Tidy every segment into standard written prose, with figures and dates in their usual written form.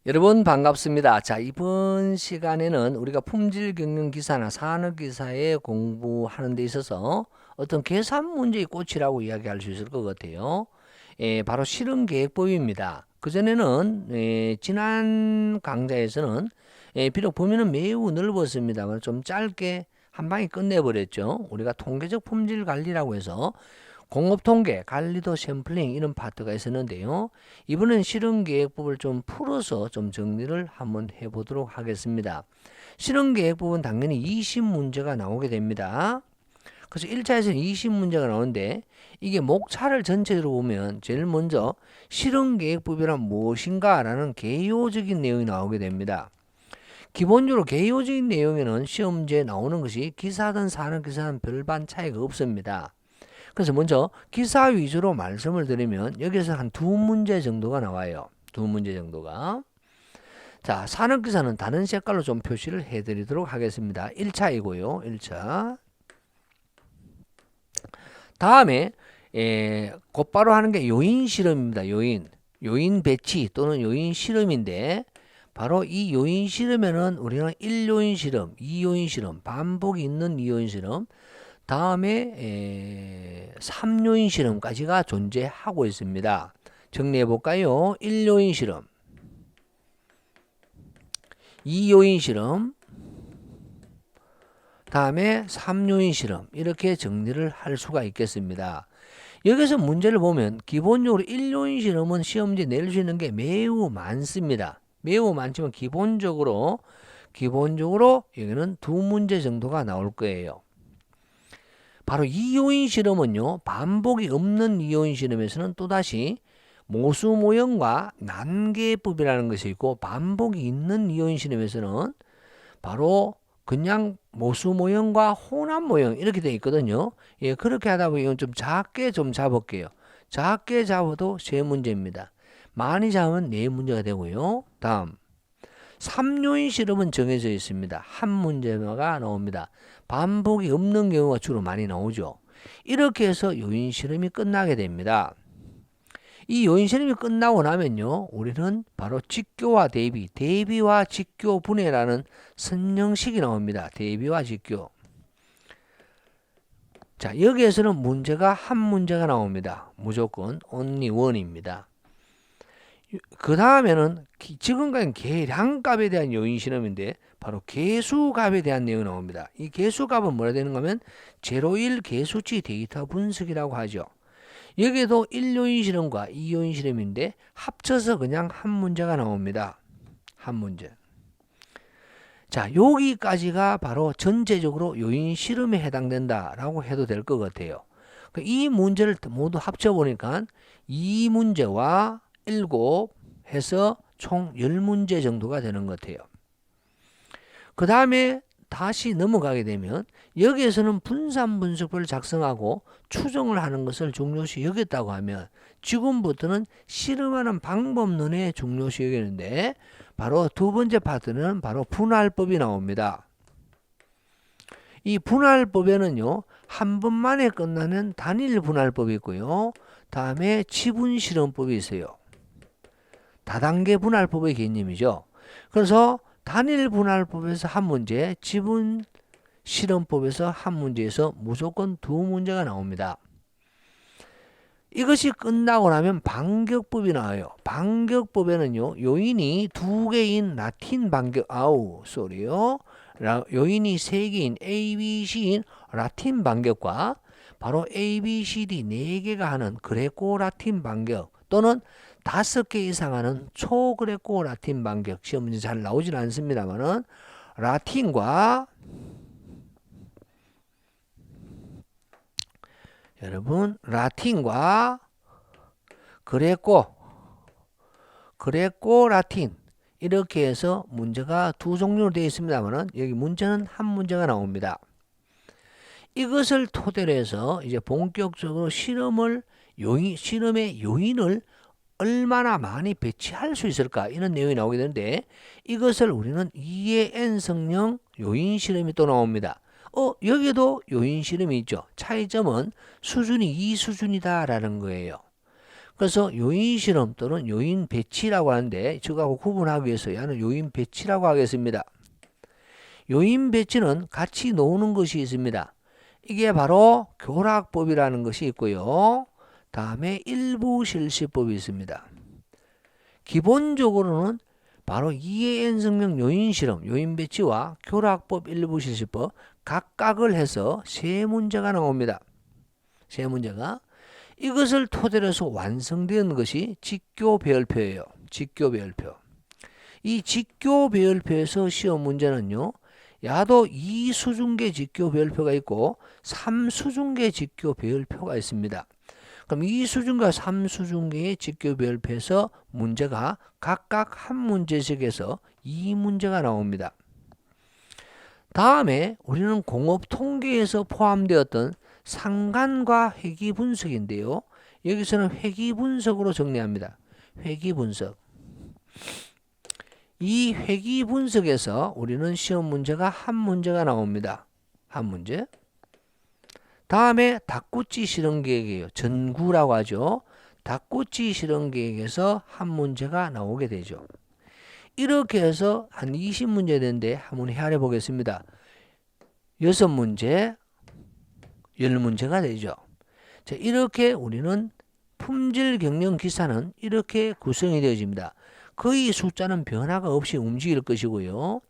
여러분 반갑습니다. 자, 이번 시간에는 우리가 품질 경영 기사나 산업 기사에 공부하는 데 있어서 어떤 계산 문제의 꽃이라고 이야기할 수 있을 것 같아요. 바로 실험 계획법입니다. 그전에는 지난 강좌에서는 비록 범위는 매우 넓었습니다만 좀 짧게 한 방에 끝내버렸죠. 우리가 통계적 품질 관리라고 해서 공업 통계, 관리도 샘플링 이런 파트가 있었는데요. 이번엔 실험계획법을 좀 풀어서 좀 정리를 한번 해보도록 하겠습니다. 실험계획법은 당연히 20문제가 나오게 됩니다. 그래서 1차에서는 20문제가 나오는데 이게 목차를 전체로 보면 제일 먼저 실험계획법이란 무엇인가 라는 개요적인 내용이 나오게 됩니다. 기본적으로 개요적인 내용에는 시험지에 나오는 것이 기사든 산업기사든 별반 차이가 없습니다. 그래서 먼저 기사 위주로 말씀을 드리면 여기서 한 두 문제 정도가 나와요. 두 문제 정도가. 자, 산업기사는 다른 색깔로 좀 표시를 해드리도록 하겠습니다. 1차이고요. 1차. 다음에 곧바로 하는 게 요인 실험입니다. 요인 배치 또는 요인 실험인데 바로 이 요인 실험에는 우리는 1요인 실험, 2요인 실험, 반복이 있는 2요인 실험, 다음에 3요인 실험까지가 존재하고 있습니다. 정리해 볼까요? 1요인 실험, 2요인 실험, 다음에 3요인 실험, 이렇게 정리를 할 수가 있겠습니다. 여기서 문제를 보면 기본적으로 1요인 실험은 시험지에 낼 수 있는 게 매우 많습니다. 매우 많지만 기본적으로 여기는 두 문제 정도가 나올 거예요. 바로 2요인 실험은요, 반복이 없는 2요인 실험에서는 또다시 모수 모형과 난계법이라는 것이 있고, 반복이 있는 2요인 실험에서는 바로 그냥 모수 모형과 혼합 모형 이렇게 되어 있거든요. 예, 그렇게 하다 보면 좀 작게 좀 잡을게요. 작게 잡아도 3문제입니다. 많이 잡으면 4문제가 되고요. 다음 3요인 실험은 정해져 있습니다. 한 문제가 나옵니다. 반복이 없는 경우가 주로 많이 나오죠. 이렇게 해서 요인 실험이 끝나게 됩니다. 이 요인 실험이 끝나고 나면요, 우리는 바로 직교와 대비, 대비와 직교 분해라는 선형식이 나옵니다. 대비와 직교. 자, 여기에서는 문제가 한 문제가 나옵니다. 무조건 only one입니다. 그 다음에는 지금까지는 계량값에 대한 요인 실험인데 바로 계수값에 대한 내용이 나옵니다. 이 계수값은 뭐라 되는가 하면 0, 1 계수치 데이터 분석이라고 하죠. 여기에도 1요인 실험과 2요인 실험인데 합쳐서 그냥 한 문제가 나옵니다. 한 문제. 자, 여기까지가 바로 전체적으로 요인 실험에 해당된다라고 해도 될 것 같아요. 이 문제를 모두 합쳐보니까 이 문제와 7 해서 총 10문제 정도가 되는 것 같아요. 그 다음에 다시 넘어가게 되면 여기에서는 분산 분석표를 작성하고 추정을 하는 것을 중요시 여겼다고 하면 지금부터는 실험하는 방법론에 중요시 여기는데 바로 두 번째 파트는 바로 분할법이 나옵니다. 이 분할법에는요, 한 번만에 끝나는 단일 분할법이 있고요. 다음에 지분 실험법이 있어요. 다단계 분할법의 개념이죠. 그래서 단일 분할법에서 한 문제, 지분 실험법에서 한 문제에서 무조건 2문제가 나옵니다. 이것이 끝나고 나면 반격법이 나와요. 반격법에는요, 요인이 2개인 라틴 반격, 요인이 3개인 ABC인 라틴 반격과 바로 ABCD 4개가 하는 그레코 라틴 반격 또는 5개 이상 하는 초그레코 라틴 반격, 시험 문제 잘 나오진 않습니다만은 라틴과 여러분 라틴과 그레코 라틴 이렇게 해서 문제가 두 종류로 되어 있습니다만은 여기 문제는 한 문제가 나옵니다. 이것을 토대로 해서 이제 본격적으로 실험의 요인을 얼마나 많이 배치할 수 있을까 이런 내용이 나오게 되는데 이것을 우리는 2의 n성령 요인 실험이 또 나옵니다. 여기도 요인 실험이 있죠. 차이점은 수준이 2수준이다 라는 거예요. 그래서 요인 실험 또는 요인 배치라고 하는데 저거하고 구분하기 위해서 야는 요인 배치라고 하겠습니다. 요인 배치는 같이 노는 것이 있습니다. 이게 바로 교락법이라는 것이 있고요. 다음에 일부 실시법이 있습니다. 기본적으로는 바로 이해 N성명 요인 실험, 요인 배치와 교락법, 일부 실시법 각각을 해서 세 문제가 나옵니다. 세 문제가. 이것을 토대로 해서 완성된 것이 직교 배열표예요. 직교 배열표. 이 직교 배열표에서 시험 문제는요. 야도 2수중계 직교 배열표가 있고 3수중계 직교 배열표가 있습니다. 그럼 2수중과 3수중계의 직교 배열표에서 문제가 각각 한 문제씩에서 2문제가 나옵니다. 다음에 우리는 공업 통계에서 포함되었던 상관과 회귀 분석인데요. 여기서는 회귀 분석으로 정리합니다. 회귀 분석. 이 회귀 분석에서 우리는 시험 문제가 한 문제가 나옵니다. 한 문제. 다음에 닭꼬치 실험 계획이에요. 전구라고 하죠. 닭꼬치 실험 계획에서 한 문제가 나오게 되죠. 이렇게 해서 한 20문제 되는데 한번 헤아려 보겠습니다. 6문제, 10문제가 되죠. 자, 이렇게 우리는 품질 경영 기사는 이렇게 구성이 되어집니다. 거의 숫자는 변화가 없이 움직일 것이고요.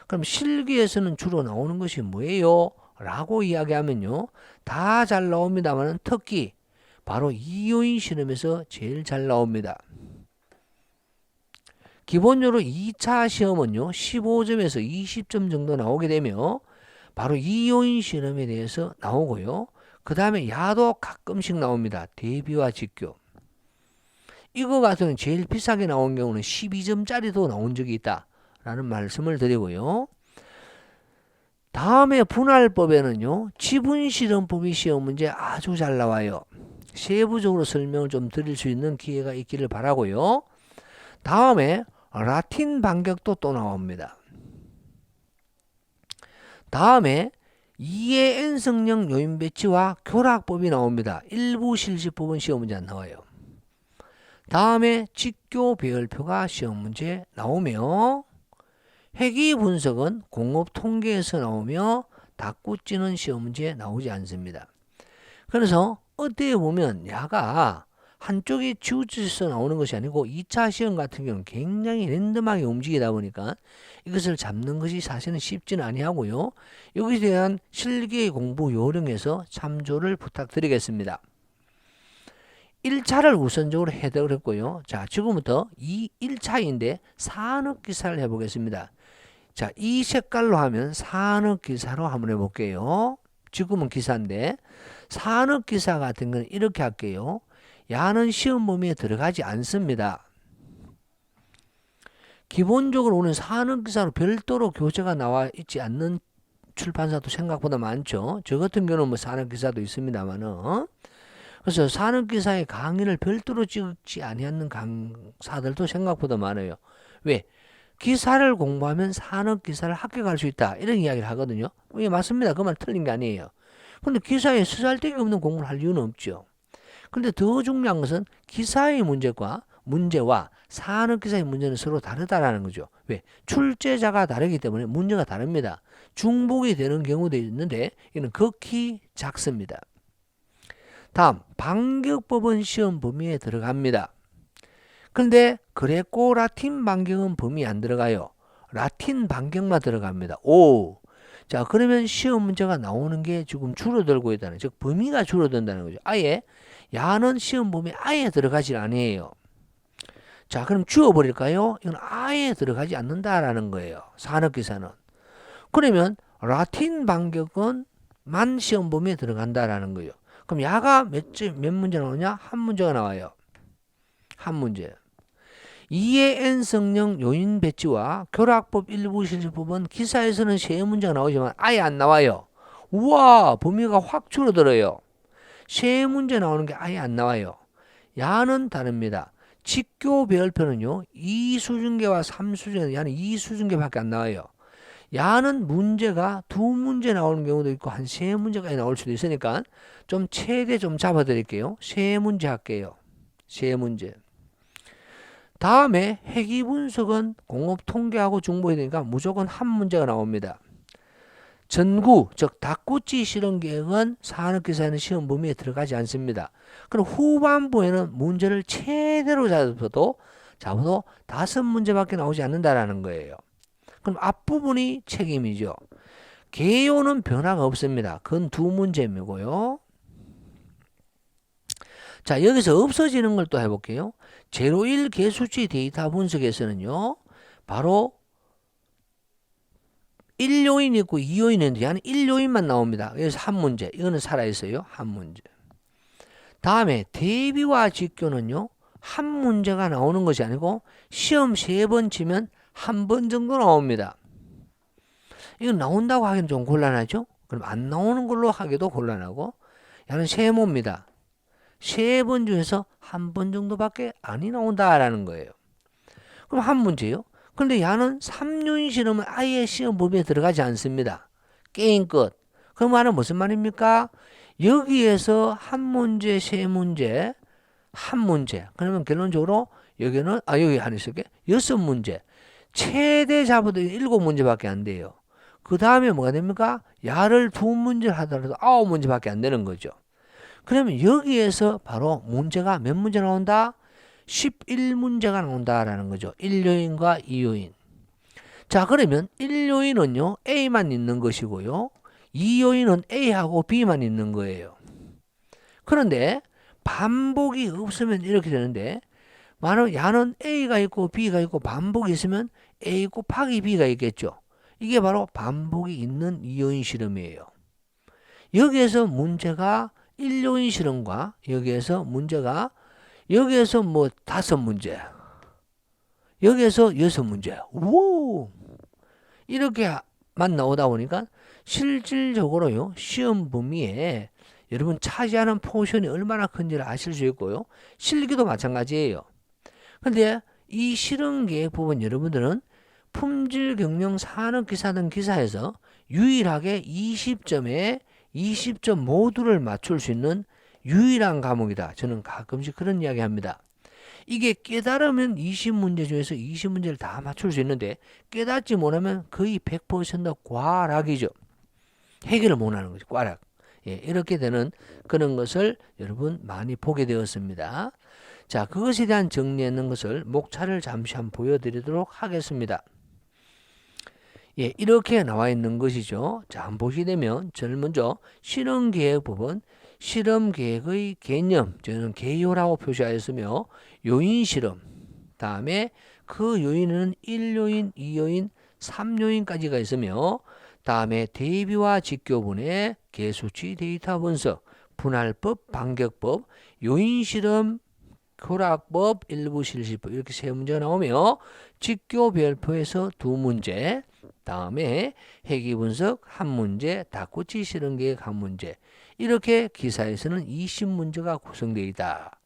그럼 실기에서는 주로 나오는 것이 뭐예요? 라고 이야기하면요. 다 잘 나옵니다만 특히 바로 이요인 실험에서 제일 잘 나옵니다. 기본적으로 2차 시험은요. 15점에서 20점 정도 나오게 되며 바로 이요인 실험에 대해서 나오고요. 그 다음에 야도 가끔씩 나옵니다. 대비와 직교. 이거 같은 제일 비싸게 나온 경우는 12점짜리도 나온 적이 있다라는 말씀을 드리고요. 다음에 분할법에는요. 지분실험법이 시험 문제 아주 잘 나와요. 세부적으로 설명을 좀 드릴 수 있는 기회가 있기를 바라고요. 다음에 라틴 반격도 또 나옵니다. 다음에 이해 N성령 요인 배치와 교락법이 나옵니다. 일부 실시법은 시험 문제 안 나와요. 다음에 직교 배열표가 시험 문제 나오며 회귀 분석은 공업 통계에서 나오며 닭꼬치는 시험 문제에 나오지 않습니다. 그래서 어떻게 보면 야가 한쪽에 치우쳐서 나오는 것이 아니고 2차 시험 같은 경우는 굉장히 랜덤하게 움직이다 보니까 이것을 잡는 것이 사실은 쉽지는 아니하고요. 여기에 대한 실기 공부 요령에서 참조를 부탁드리겠습니다. 1차를 우선적으로 해석을 했고요. 자, 지금부터 1차인데 산업기사를 해보겠습니다. 자, 이 색깔로 하면 산업기사로 한번 해볼게요. 지금은 기사인데 산업기사 같은 건 이렇게 할게요. 야는 시험 범위에 들어가지 않습니다. 기본적으로 오늘 산업기사로 별도로 교재가 나와 있지 않는 출판사도 생각보다 많죠. 저 같은 경우는 뭐 산업기사도 있습니다만은. 그래서 산업기사의 강의를 별도로 찍지 아니하는 강사들도 생각보다 많아요. 왜? 기사를 공부하면 산업기사를 합격할 수 있다. 이런 이야기를 하거든요. 이게 맞습니다. 그 말 틀린 게 아니에요. 근데 기사에 쓰잘데기 없는 공부를 할 이유는 없죠. 근데 더 중요한 것은 기사의 문제와 산업기사의 문제는 서로 다르다라는 거죠. 왜? 출제자가 다르기 때문에 문제가 다릅니다. 중복이 되는 경우도 있는데 이는 극히 작습니다. 다음, 반격법은 시험 범위에 들어갑니다. 근데 그레코 라틴 반격은 범위 안 들어가요. 라틴 반격만 들어갑니다. 오, 자, 그러면 시험 문제가 나오는 게 지금 줄어들고 있다는, 즉 범위가 줄어든다는 거죠. 아예 야는 시험 범위에 아예 들어가질 않아요. 자, 그럼 지워버릴까요? 이건 아예 들어가지 않는다라는 거예요. 산업기사는. 그러면 라틴 반격은 만 시험 범위에 들어간다라는 거예요. 그럼 야가 몇 문제 나오냐? 한 문제가 나와요. 한 문제. 이해 N성령 요인 배치와 교락법 일부 실시법은 기사에서는 세 문제가 나오지만 아예 안 나와요. 우와, 범위가 확 줄어들어요. 세 문제 나오는 게 아예 안 나와요. 야는 다릅니다. 직교 배열표는요. 2수중계와 3수중계, 야는 2수중계밖에 안 나와요. 야는 문제가 2문제 나오는 경우도 있고 한 3문제까지 나올 수도 있으니까 좀 최대 좀 잡아드릴게요. 3문제 할게요. 세 문제. 다음에 회귀 분석은 공업 통계하고 중복이 되니까 무조건 한 문제가 나옵니다. 전구, 즉 닭꼬치 실험 계획은 산업기사에는 시험 범위에 들어가지 않습니다. 그럼 후반부에는 문제를 최대로 잡아도 5문제밖에 나오지 않는다라는 거예요. 그럼 앞부분이 책임이죠. 개요는 변화가 없습니다. 그건 2문제이고요. 자, 여기서 없어지는 걸 또 해볼게요. 0-1 개수치 데이터 분석에서는요, 바로 1요인 있고 2요인이 있는데, 한 1요인만 나옵니다. 여기서 한 문제. 이거는 살아있어요. 한 문제. 다음에 대비와 직교는요, 한 문제가 나오는 것이 아니고, 시험 3번 치면 한 번 정도 나옵니다. 이건 나온다고 하기는 좀 곤란하죠? 그럼 안 나오는 걸로 하기도 곤란하고, 얘는 세모입니다. 3번 중에서 한 번 정도밖에 안 나온다라는 거예요. 그럼 한 문제요. 그런데 얘는 3요인 실험은 아예 시험 범위에 들어가지 않습니다. 게임 끝. 그 말은 무슨 말입니까? 여기에서 한 문제, 3문제, 한 문제. 그러면 결론적으로 여기는 여기 하나 있을게. 6문제. 최대 잡아도 7문제밖에 안 돼요. 그 다음에 뭐가 됩니까? 야를 2문제를 하더라도 9문제밖에 안 되는 거죠. 그러면 여기에서 바로 문제가 몇 문제 나온다? 11문제가 나온다라는 거죠. 1요인과 2요인. 자, 그러면 1요인은요, A만 있는 것이고요. 2요인은 A하고 B만 있는 거예요. 그런데 반복이 없으면 이렇게 되는데, 만약 야는 A가 있고 B가 있고 반복이 있으면 A 곱하기 B가 있겠죠. 이게 바로 반복이 있는 2요인 실험이에요. 여기에서 문제가 1요인 실험과 여기에서 문제가 여기에서 뭐 5문제, 여기에서 6문제. 우! 이렇게만 나오다 보니까 실질적으로요, 시험 범위에 여러분 차지하는 포션이 얼마나 큰지를 아실 수 있고요. 실기도 마찬가지예요. 근데 이 실험 계획 부분 여러분들은 품질 경영 산업 기사 등 기사에서 유일하게 20점에 20점 모두를 맞출 수 있는 유일한 과목이다. 저는 가끔씩 그런 이야기 합니다. 이게 깨달으면 20문제 중에서 20문제를 다 맞출 수 있는데 깨닫지 못하면 거의 100% 과락이죠. 해결을 못하는 거죠. 과락. 예, 이렇게 되는 그런 것을 여러분 많이 보게 되었습니다. 자, 그것에 대한 정리하는 것을 목차를 잠시 한번 보여드리도록 하겠습니다. 예, 이렇게 나와 있는 것이죠. 자, 한번 보시게 되면 저는 먼저 실험계획 부분, 실험계획의 개념, 저는 개요라고 표시하였으며 요인실험, 다음에 그 요인은 1요인, 2요인, 3요인까지가 있으며 다음에 대비와 직교분의 개수치 데이터 분석, 분할법, 반격법, 요인실험, 교락법, 일부 실시법 이렇게 3문제가 나오며 직교별표에서 2문제, 다음에 회귀분석 1문제, 닭꼬치 실험계획 1문제 이렇게 기사에서는 20문제가 구성되어 있다.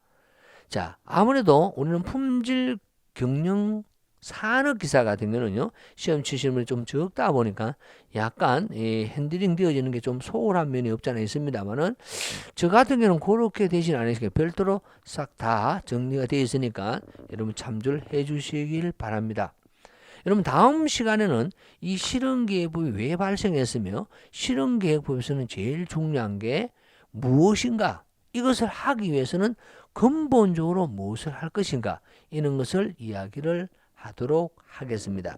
자, 아무래도 우리는 품질 경영 산업 기사 같은 경우는요, 시험 치시는 좀 적다 보니까 약간 핸들링 되어지는 게 좀 소홀한 면이 없지 않아 있습니다만은 저 같은 경우는 그렇게 되진 않으니까 별도로 싹 다 정리가 되어 있으니까 여러분 참조를 해 주시길 바랍니다. 여러분 다음 시간에는 이 실험계획법이 왜 발생했으며 실험계획법에서는 제일 중요한 게 무엇인가, 이것을 하기 위해서는 근본적으로 무엇을 할 것인가, 이런 것을 이야기를 하도록 하겠습니다.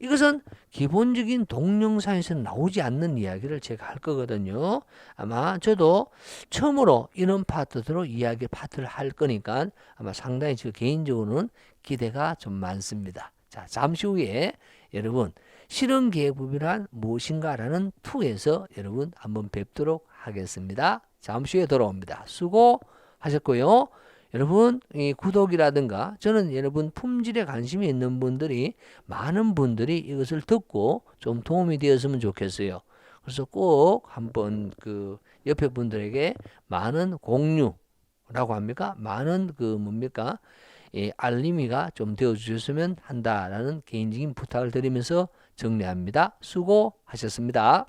이것은 기본적인 동영상에서는 나오지 않는 이야기를 제가 할 거거든요. 아마 저도 처음으로 이런 파트로 이야기 파트를 할 거니까 아마 상당히 저 개인적으로는 기대가 좀 많습니다. 자, 잠시 후에 여러분 실험계획법이란 무엇인가라는 2에서 여러분 한번 뵙도록 하겠습니다. 잠시 후에 돌아옵니다. 수고하셨고요. 여러분 이 구독이라든가 저는 여러분 품질에 관심이 있는 분들이 많은 분들이 이것을 듣고 좀 도움이 되었으면 좋겠어요. 그래서 꼭 한번 그 옆에 분들에게 많은 공유라고 합니까? 많은 그 뭡니까? 알림이가 좀 되어 주셨으면 한다라는 개인적인 부탁을 드리면서 정리합니다. 수고하셨습니다.